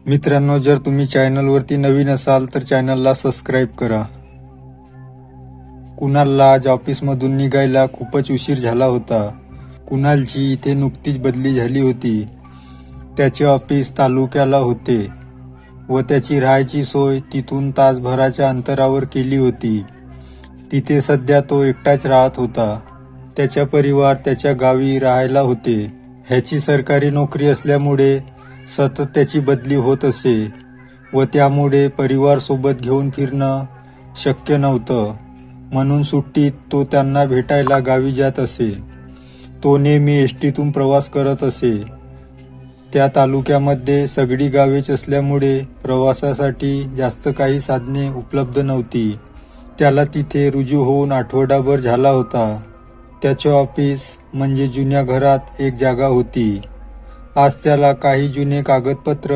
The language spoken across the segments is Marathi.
मित्रांनो, जर तुम्ही चॅनलवरती नवीन असाल तर चॅनलला सबस्क्राईब करा। कुणालला आज ऑफिसमधून निघायला खूपच उशीर झाला होता। कुणालची इथे नुकतीच बदली झाली होती। त्याचे ऑफिस तालुक्याला होते व त्याची राहायची सोय तिथून तासभराच्या अंतरावर केली होती। तिथे सध्या तो एकटाच राहत होता। त्याचा परिवार त्याच्या गावी राहायला होते। ह्याची सरकारी नोकरी असल्यामुळे सतत त्याची बदली होत असे व त्यामुळे परिवार सोबत घेऊन फिरणं शक्य नव्हतं। म्हणून सुट्टीत तो त्यांना भेटायला गावी जात असे। तो नेहमी एसटीतून प्रवास करत असे। त्या तालुक्यामध्ये सगळी गावेच असल्यामुळे प्रवासासाठी जास्त काही साधने उपलब्ध नव्हती। त्याला तिथे रुजू होऊन आठवडाभर झाला होता। त्याचे ऑफिस म्हणजे जुन्या घरात एक जागा होती। आज त्याला काही जुने कागदपत्र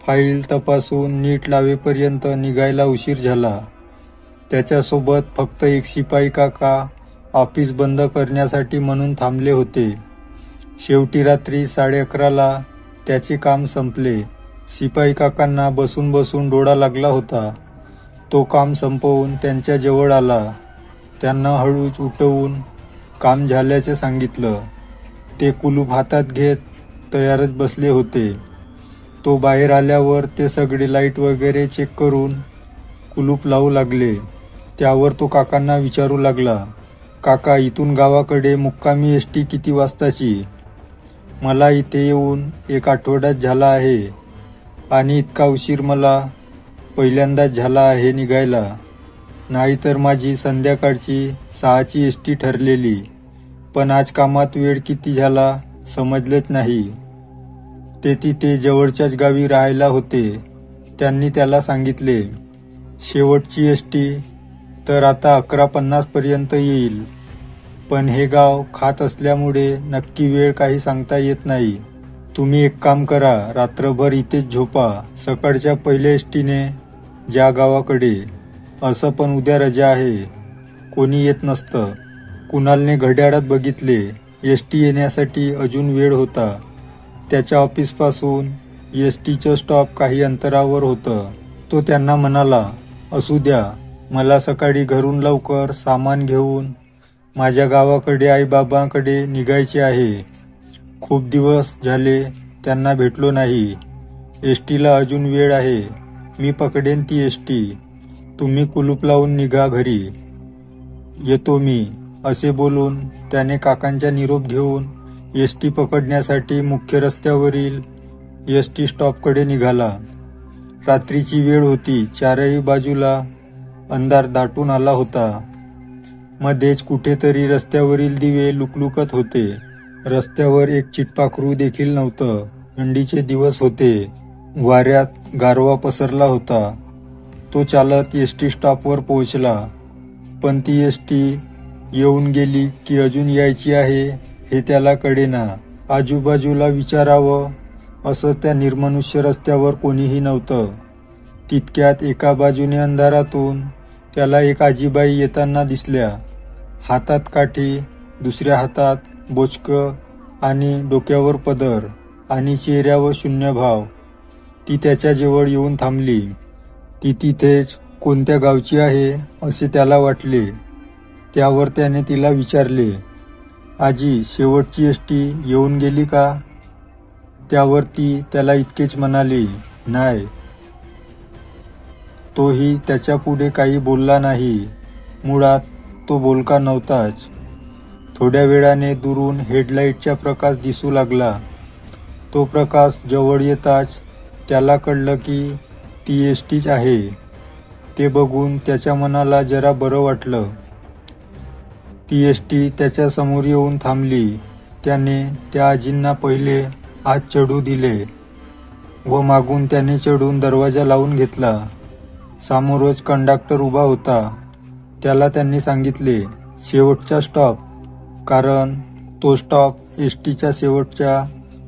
फाईल तपासून नीट लावेपर्यंत निघायला उशीर झाला। त्याच्यासोबत फक्त एक शिपाई काका ऑफिस बंद करण्यासाठी म्हणून थांबले होते। शेवटी रात्री 11:30ला त्याचे काम संपले। शिपाई काकांना बसून बसून डोळा लागला होता। तो काम संपवून त्यांच्या जवळ आला। त्यांना हळूच उठवून काम झाल्याचे सांगितलं। ते कुलूप हातात घेत तयारच बसले होते। तो बाहेर आल्यावर ते सगळे लाईट वगैरे चेक करून कुलूप लावू लागले। त्यावर तो काकांना विचारू लागला, काका, इथून गावाकडे मुक्कामी एसटी किती वाजताची? मला इथे येऊन 1 आठवडाच झाला आहे आणि इतका उशीर मला पहिल्यांदाच झाला आहे निघायला। नाहीतर माझी संध्याकाळची 6ची एसटी ठरलेली, पण आज कामात वेळ किती झाला समजलेच नाही। ते तिथे जवळच्याच गावी राहायला होते। त्यांनी त्याला सांगितले, शेवटची एसटी तर आता 11:50 पर्यंत येईल, पण हे गाव खात असल्यामुळे नक्की वेळ काही सांगता येत नाही। तुम्ही एक काम करा, रात्रभर इथेच झोपा, सकाळच्या पहिल्या एसटीने ज्या गावाकडे। असं पण उद्या रजा आहे, कोणी येत नसतं। कुणालने घड्याळात बघितले। एसटी येण्यासाठी अजून वेळ होता। त्याच्या ऑफिसपासून एसटीचं स्टॉप काही अंतरावर होतं। तो त्यांना म्हणाला, असू द्या, मला सकाळी घरून लवकर सामान घेऊन माझ्या गावाकडे आईबाबांकडे निघायचे आहे। खूप दिवस झाले त्यांना भेटलो नाही। एसटीला अजून वेळ आहे, मी पकडेन ती एसटी। तुम्ही कुलूप लावून निघा घरी, येतो मी। असे बोलून त्याने काकांचा निरोप घेऊन एसटी पकडण्यासाठी मुख्य रस्त्यावरील एसटी स्टॉपकडे निघाला। रात्रीची वेळ होती। चारही बाजूला अंधार दाटून आला होता। मध्येच कुठेतरी रस्त्यावरील दिवे लुकलुकत होते। रस्त्यावर एक चिटपाखरू देखील नव्हतं। थंडीचे दिवस होते। वाऱ्यात गारवा पसरला होता। तो चालत एसटी स्टॉपवर पोहोचला, पण ती एसटी येऊन गेली की अजून यायची आहे हे त्याला कळेना। आजूबाजूला विचारावं असं त्या निर्मनुष्य रस्त्यावर कोणीही नव्हतं। तितक्यात एका बाजूने अंधारातून त्याला एक आजीबाई येताना दिसल्या। हातात काठी, दुसऱ्या हातात बोचकं आणि डोक्यावर पदर आणि चेहऱ्यावर शून्यभाव। ती त्याच्याजवळ येऊन थांबली। ती तिथेच कोणत्या गावची आहे असे त्याला वाटले। त्यावर त्याने तिला विचारले, आजी, शेवटची एसटी येऊन गेली का? त्यावर ती त्याला इतकेच म्हणाली, नाही। तोही त्याच्या पुढे काही बोलला नाही। मुळात तो बोलका नव्हताच। थोड्या वेळाने दुरून हेडलाईटचा प्रकाश दिसू लागला। तो प्रकाश जवळ येताच त्याला कळलं की ती एसटीच आहे। ते बघून त्याच्या मनाला जरा बरं वाटलं। ती एसटी त्याच्या समोर येऊन थांबली। त्याने त्या आजींना पहिले आत चढू दिले व मागून त्याने चढून दरवाजा लावून घेतला। समोरच कंडक्टर उभा होता। त्याला त्यांनी सांगितले, शेवटचा स्टॉप, कारण तो स्टॉप एसटीच्या शेवटचा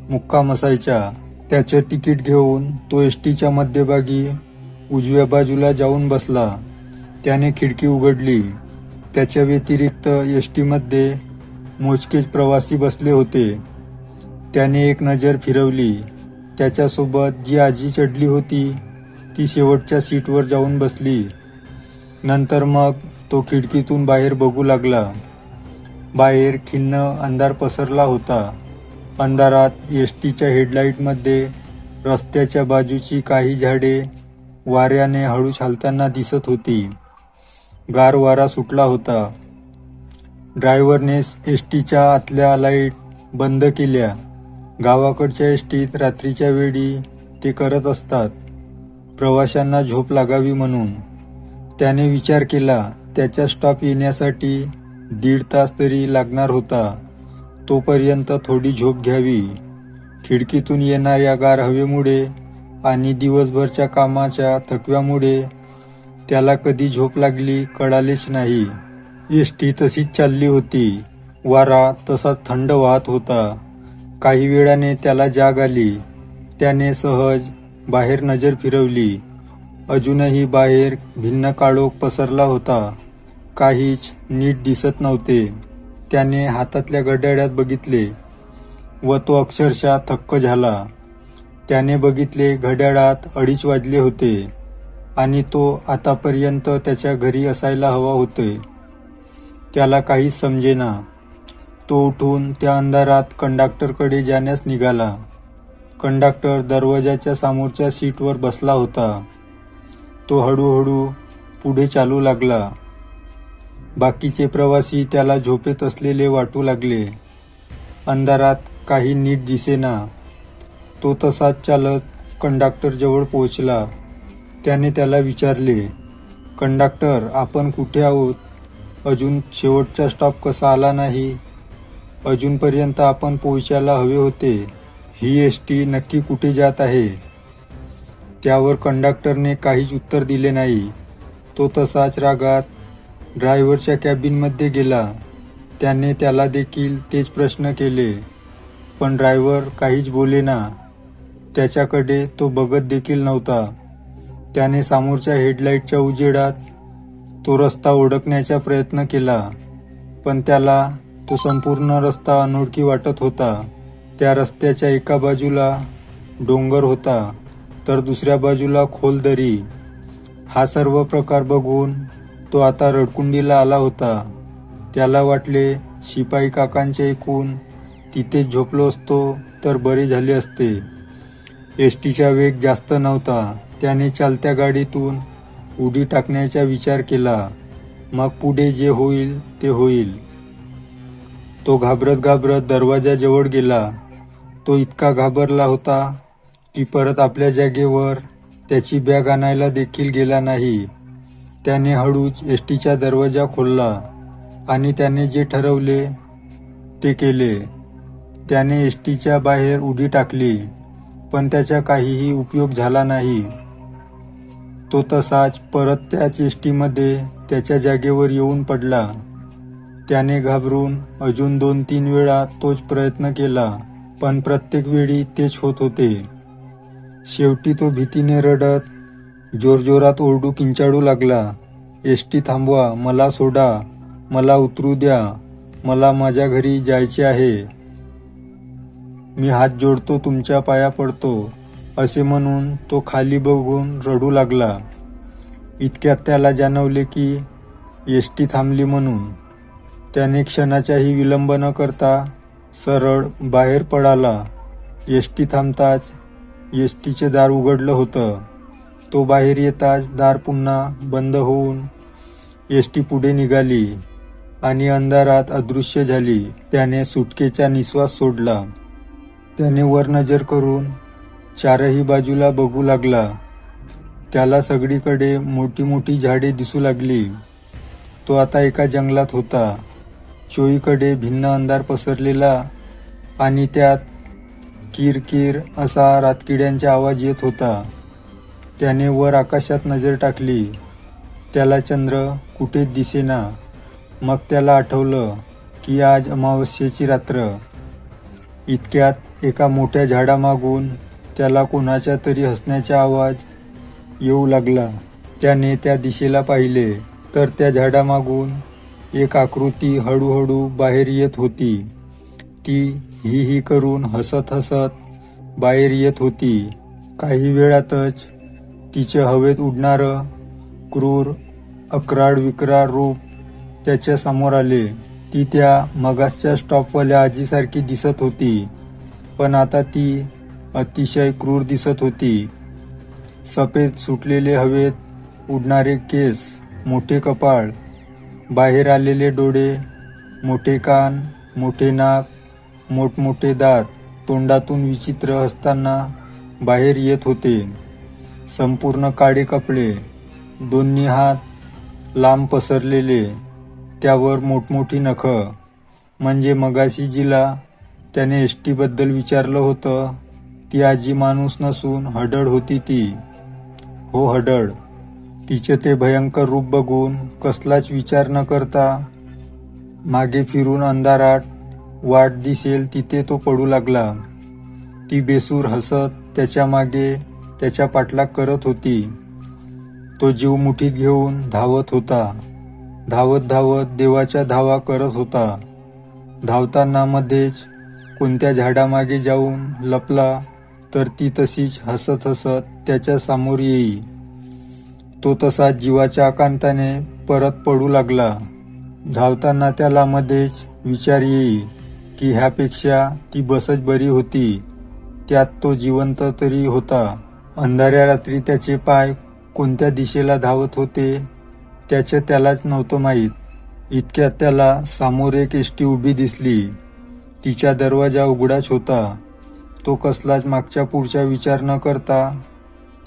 मुक्काम असायचा। त्याचं तिकीट घेऊन तो एसटीच्या मध्यभागी उजव्या बाजूला जाऊन बसला। त्याने खिडकी उघडली। त्याच्या व्यतिरिक्त त्याच्यासोबत जी आजी चढली होती ती शेवटच्या सीटवर जाऊन बसली. नंतर मग तो खिडकीतून बाहेर बघू लागला. बाहेर खिन्न अंधार पसरला होता. अंधारात एसटीच्या हेडलाईटमध्ये रस्त्याच्या बाजूची काही झाडे वाऱ्याने हळूच हालताना दिसत होती. गार वारा सुटला होता. ड्रायव्हरने एसटीच्या आतल्या लाईट बंद केल्या. गावाकडच्या एसटीत रात्रीच्या वेळी ते करत असतात, प्रवाशांना झोप लागावी म्हणून. त्याने विचार केला, त्याच्या स्टॉप येण्यासाठी 1.5 तास तरी लागणार होता. तोपर्यंत थोडी झोप घ्यावी. खिडकीतून येणाऱ्या गार हवेमुळे आणि दिवसभरच्या कामाच्या थकव्यामुळे त्याला कधी झोप लागली कळालेच नाही. एसटी तशीच चालली होती. वारा तसाच थंड वाहत होता. काही वेळाने त्याला जाग आली. त्याने सहज बाहेर नजर फिरवली. अजूनही बाहेर भिन्न काळोख पसरला होता. काहीच नीट दिसत नव्हते. त्याने हातातल्या घड्याळात बघितले व तो अक्षरशः थक्क झाला. त्याने बघितले घड्याळात 2:30 वाजले होते आणि तो आतापर्यंत त्याच्या घरी असायला हवा होते. त्याला काहीच समजेना. तो उठून त्या अंधारात कंडक्टरकडे जाण्यास निघाला. कंडक्टर दरवाजाच्या समोरच्या सीटवर बसला होता. तो हळूहळू पुढे चालू लागला. बाकीचे प्रवासी त्याला झोपेत असलेले वाटू लागले. अंधारात काही नीट दिसेना. तो तसाच चालत कंडक्टरजवळ पोहोचला. त्याने त्याला विचारले, कंडक्टर, आपण कुठे आहोत? अजून शेवटचा स्टॉप कसा आला नाही? अजूनपर्यंत आपण पोहोचायला हवे होते. ही एसटी नक्की कुठे जात आहे? त्यावर कंडक्टरने काहीच उत्तर दिले नाही. तो तसाच रागात ड्रायव्हरच्या कॅबिनमध्ये गेला. त्याने त्याला देखील तेच प्रश्न केले, पण ड्रायव्हर काहीच बोलेना. त्याच्याकडे तो बघत देखील नव्हता. त्याने समोरच्या हेडलाईटच्या उजेडात तो रस्ता ओळखण्याचा प्रयत्न केला, पण त्याला तो संपूर्ण रस्ता अनोळखी वाटत होता. त्या रस्त्याच्या एका बाजूला डोंगर होता, तर दुसऱ्या बाजूला खोल दरी. हा सर्व प्रकार बघून तो आता रडकुंडीला आला होता. त्याला वाटले, शिपाई काकांचे ऐकून तिथेच झोपलो असतो तर बरे झाले असते. एसटीचा वेग जास्त नव्हता. त्याने चालत्या गाडीतून उडी टाकण्याचा विचार केला. मग पुढे जे होईल ते होईल. तो घाबरत घाबरत दरवाजाजवळ गेला. तो इतका घाबरला होता की परत आपल्या जागेवर त्याची बॅग आणायला देखील गेला नाही. त्याने हळूच एसटीचा दरवाजा खोलला आणि त्याने जे ठरवले ते केले. त्याने एसटीच्या बाहेर उडी टाकली, पण त्याचा काहीही उपयोग झाला नाही. तो तसाच परत त्याच एसटीमध्ये त्याच्या जागेवर येऊन पडला. त्याने घाबरून अजून 2-3 वेळा तोच प्रयत्न केला, पण प्रत्येक वेळी तेच होत होते. शेवटी तो भीतीने रडत जोरजोरात ओरडू किंचाळू लागला, एसटी थांबवा, मला सोडा, मला उतरू द्या, मला माझ्या घरी जायचे आहे. मी हात जोडतो, तुमच्या पाया पडतो, असे म्हणून तो खाली बघून रडू लागला. इतक्यात त्याला जाणवले की एसटी थांबली म्हणून. त्याने क्षणाचाही विलंब न करता सरळ बाहेर पडाला. एसटी थांबताच एसटीचे दार उघडलं होतं. तो बाहेर येताच दार पुन्हा बंद होऊन एसटी पुढे निघाली आणि अंधारात अदृश्य झाली. त्याने सुटकेचा निश्वास सोडला. त्याने वर नजर करून चारही बाजूला बघू लागला. त्याला सगळीकडे मोठी मोठी झाडे दिसू लागली. तो आता एका जंगलात होता. चोहीकडे भिन्न अंधार पसरलेला आणि त्यात किरकिर असा रातकिड्यांचा आवाज येत होता. त्याने वर आकाशात नजर टाकली. त्याला चंद्र कुठेच दिसेना. मग त्याला आठवलं की आज अमावस्येची रात्र. इतक्यात एका मोठ्या झाडामागून त्याला कोणाचा तरी हसण्याचा आवाज येऊ लागला. त्याने त्या दिशेला पाहिले तर त्या झाडामागून एक आकृती हळूहळू बाहेर येत होती. ती ही करून हसत हसत बाहेर येत होती. काही वेळातच तिचे हवेत उडणारं क्रूर अक्राळ विक्राळ रूप त्याच्या समोर आले. ती त्या मगासच्या स्टॉपवाल्या आजीसारखी दिसत होती, पण आता ती अतिशय क्रूर दिसत होती. सफेद सुटलेले हवेत उडणारे केस, मोठे कपाळ, बाहेर आलेले डोळे, मोठे कान, मोठे नाक, मोठमोठे दात तोंडातून विचित्र हसताना बाहेर येत होते. संपूर्ण काळे कपडे, दोन्ही हात लांब पसरलेले, त्यावर मोठमोठी नखं. म्हणजे मगाशी जिला त्याने एसटीबद्दल विचारलं होतं ती आजी माणूस नसून हडळ होती ती. हो, हडळ. तिचे ते भयंकर रूप बघून कसलाच विचार न करता मागे फिरून अंधारात वाट दिसेल तिथे तो पडू लागला. ती बेसूर हसत त्याच्या मागे त्याच्या पाठलाग करत होती. तो जीव मुठीत घेऊन धावत होता. धावत धावत देवाच्या धावा करत होता. धावताना मध्येच कोणत्या झाडामागे जाऊन लपला तर ती तशीच हसत हसत त्याच्या समोर येई. तो तसा जीवाच्या आकांताने परत पडू लागला. धावताना त्याला मध्येच विचार येई की ह्यापेक्षा ती बसच बरी होती. त्यात तो जिवंत तरी होता. अंधाऱ्या रात्री त्याचे पाय कोणत्या दिशेला धावत होते त्याचे त्यालाच नव्हतं माहीत. इतक्यात त्याला समोर एक एसटी उभी दिसली. तिचा दरवाजा उघडाच होता. तो कसलाच मागच्या पुढचा विचार न करता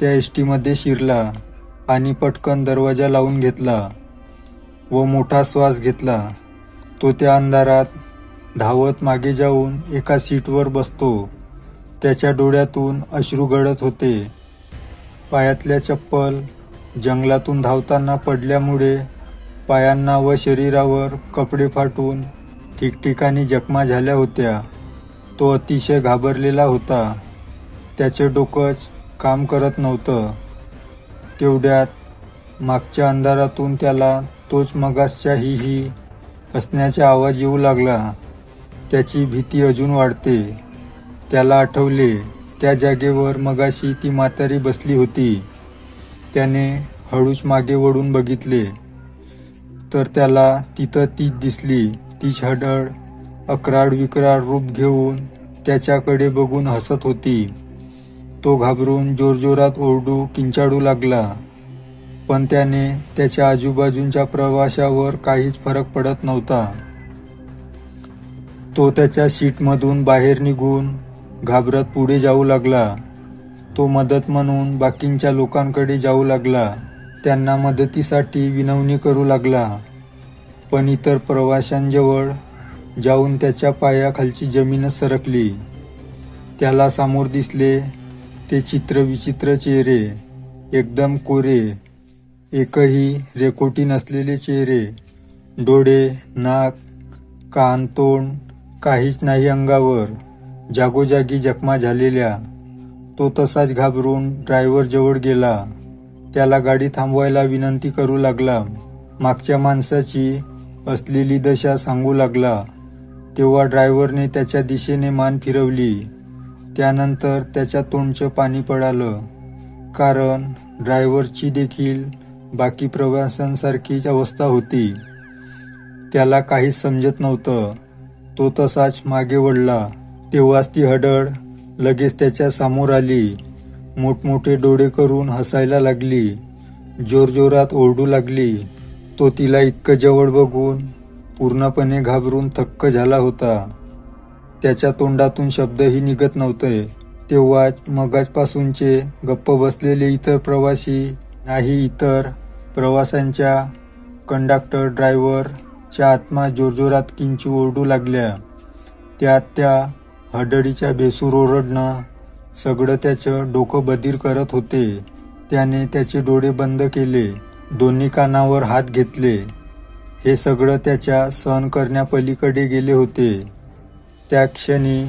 त्या एसटीमध्ये शिरला आणि पटकन दरवाजा लावून घेतला व मोठा श्वास घेतला. तो त्या अंधारात धावत मागे जाऊन एका सीटवर बसतो. त्याच्या डोळ्यातून अश्रू गळत होते. पायातल्या चप्पल जंगलातून धावताना पडल्यामुळे पायांना व शरीरावर कपडे फाटून ठिकठिकाणी जखमा झाल्या होत्या. तो अतिशय घाबरलेला होता. त्याचे डोकंच काम करत नव्हतं. तेवढ्यात मागच्या अंधारातून त्याला तोच मगासचा ही हसण्याचा आवाज येऊ लागला. त्याची भीती अजून वाढते. त्याला आठवले त्या जागेवर मगाशी ती म्हातारी बसली होती. त्याने हळूच मागे वळून बघितले तर त्याला तिथं तीच दिसली. तीच हडळ अक्राळ विक्राळ रूप घेऊन त्याच्याकडे बघून हसत होती. तो घाबरून जोरजोरात ओरडू किंचाळू लागला, पण त्याने त्याच्या आजूबाजूच्या प्रवाशावर काहीच फरक पडत नव्हता. तो त्याच्या सीटमधून बाहेर निघून घाबरत पुढे जाऊ लागला. तो मदत म्हणून बाकींच्या लोकांकडे जाऊ लागला. त्यांना मदतीसाठी विनवणी करू लागला, पण इतर प्रवाशांजवळ जाऊन त्याच्या पायाखालची जमीनच सरकली. त्याला समोर दिसले ते चित्रविचित्र चेहरे, एकदम कोरे, एकही रेकोटी नसलेले चेहरे. डोळे, नाक, कान, तोंड काहीच नाही अंगावर. जागोजागी जखमा झालेल्या. तो तसाच घाबरून ड्रायव्हर जवळ गेला. त्याला गाडी थांबवायला विनंती करू लागला. मागच्या माणसाची असलेली दशा सांगू लागला. तेव्हा ड्रायव्हरने त्याच्या दिशेने मान फिरवली. त्यानंतर त्याच्या तोंडचं पाणी पडालं, कारण ड्रायव्हरची देखील बाकी प्रवाशांसारखीच अवस्था होती. त्याला काहीच समजत नव्हतं. तो तसाच मागे वळला. तेव्हाच ती हडळ लगेच त्याच्या समोर आली. मोठमोठे डोळे करून हसायला लागली. जोरजोरात ओरडू लागली. तो तिला इतकं जवळ बघून पूर्णपणे घाबरून थक्क झाला होता. त्याच्या तोंडातून शब्दही निघत नव्हते. तेव्हाच मगाचपासूनचे गप्प बसलेले इतर प्रवासी, नाही इतर प्रवाशांच्या कंडक्टर ड्रायव्हरच्या आत्मा जोरजोरात किंचित ओरडू लागल्या. त्यात त्या हडळीच्या बेसूर ओरडणं सगळं त्याचं डोकं बधीर करत होते. त्याने त्याचे डोळे बंद केले, दोन्ही कानावर हात घेतले. हे सगळं त्याच्या सहन करण्यापलीकडे गेले होते. त्या क्षणी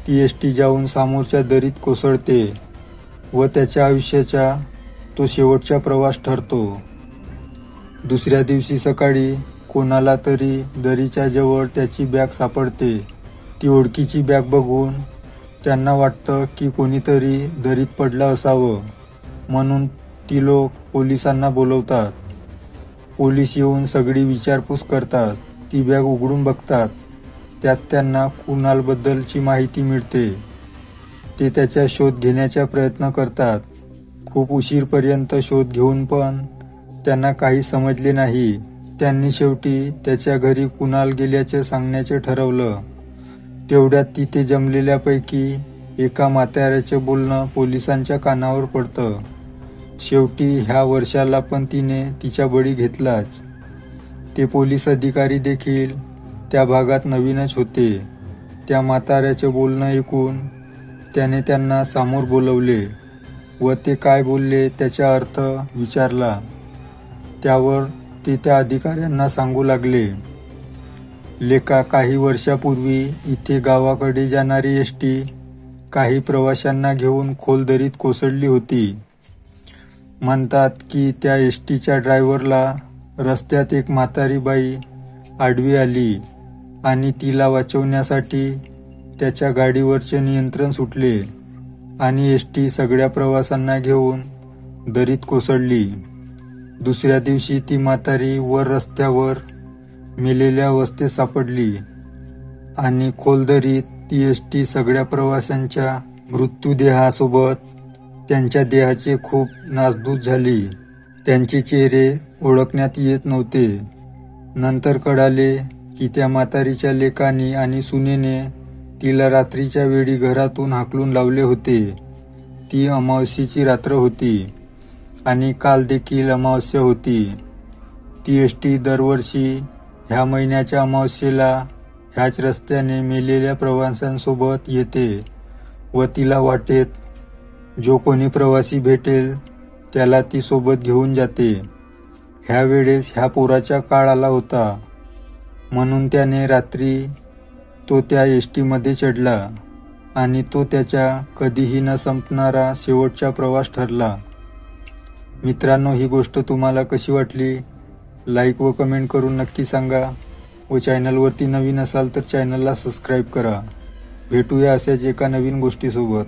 ती एसटी जाऊन समोरच्या दरीत कोसळते व त्याच्या आयुष्याचा तो शेवटचा प्रवास ठरतो. दुसऱ्या दिवशी सकाळी कोणाला तरी दरीच्या जवळ त्याची बॅग सापडते. ती ओळखीची बॅग बघून त्यांना वाटतं की कोणीतरी दरीत पडलं असावं, म्हणून ती लोक पोलिसांना बोलवतात. पोलीस येऊन सगळी विचारपूस करतात. ती बॅग उघडून बघतात. त्यात त्यांना कुणालबद्दलची माहिती मिळते. ते त्याचा शोध घेण्याचा प्रयत्न करतात. खूप उशीरपर्यंत शोध घेऊन पण त्यांना काही समजले नाही. त्यांनी शेवटी त्याच्या घरी कुणाल गेल्याचे सांगण्याचे ठरवलं. तेवढ्यात तिथे जमलेल्यापैकी एका म्हाताऱ्याचे बोलणं पोलिसांच्या कानावर पडतं. शेवटी ह्या वर्षाला पण तिने तिचा बळी घेतलाच. ते पोलीस अधिकारी देखील त्या भागात नवीनच होते. त्या म्हाताऱ्याचे बोलणं ऐकून त्याने त्यांना समोर बोलवले व ते काय बोलले त्याचा अर्थ विचारला. त्यावर ते त्या अधिकाऱ्यांना सांगू लागले, लेका, काही वर्षापूर्वी इथे गावाकडे जाणारी एसटी काही प्रवाशांना घेऊन खोल दरीत कोसळली होती. म्हणतात की त्या एसटीच्या ड्रायव्हरला रस्त्यात एक म्हातारी बाई आडवी आली आणि तिला वाचवण्यासाठी त्याच्या गाडीवरचे नियंत्रण सुटले आणि एसटी सगळ्या प्रवाशांना घेऊन दरीत कोसळली. दुसऱ्या दिवशी ती म्हातारी वर रस्त्यावर मेलेल्या अवस्थेत सापडली आणि खोल दरीत ती एसटी सगळ्या प्रवाशांच्या मृत्यूदेहासोबत त्यांच्या देहाचे खूप नासधूस झाली. त्यांचे चेहरे ओळखण्यात येत नव्हते. नंतर कळाले की त्या म्हातारीच्या लेकानी आणि सुनेने तिला रात्रीच्या वेळी घरातून हाकलून लावले होते. ती अमावस्येची रात्र होती आणि काल देखील अमावस्या होती. ती एसटी दरवर्षी ह्या महिन्याच्या अमावस्येला ह्याच रस्त्याने मेलेल्या प्रवाशांसोबत येते व तिला वाटेत जो कोणी प्रवासी भेटेल त्याला ती सोबत घेऊन जाते. ह्या वेळेस ह्या पोराचा काळ आला होता, म्हणून त्याने रात्री तो त्या एसटीमध्ये चढला आणि तो त्याचा कधीही न संपणारा शेवटचा प्रवास ठरला. मित्रांनो, ही गोष्ट तुम्हाला कशी वाटली? लाईक व कमेंट करून नक्की सांगा व चॅनलवरती नवीन असाल तर चॅनलला सबस्क्राईब करा. भेटूया अशाच एका नवीन गोष्टीसोबत.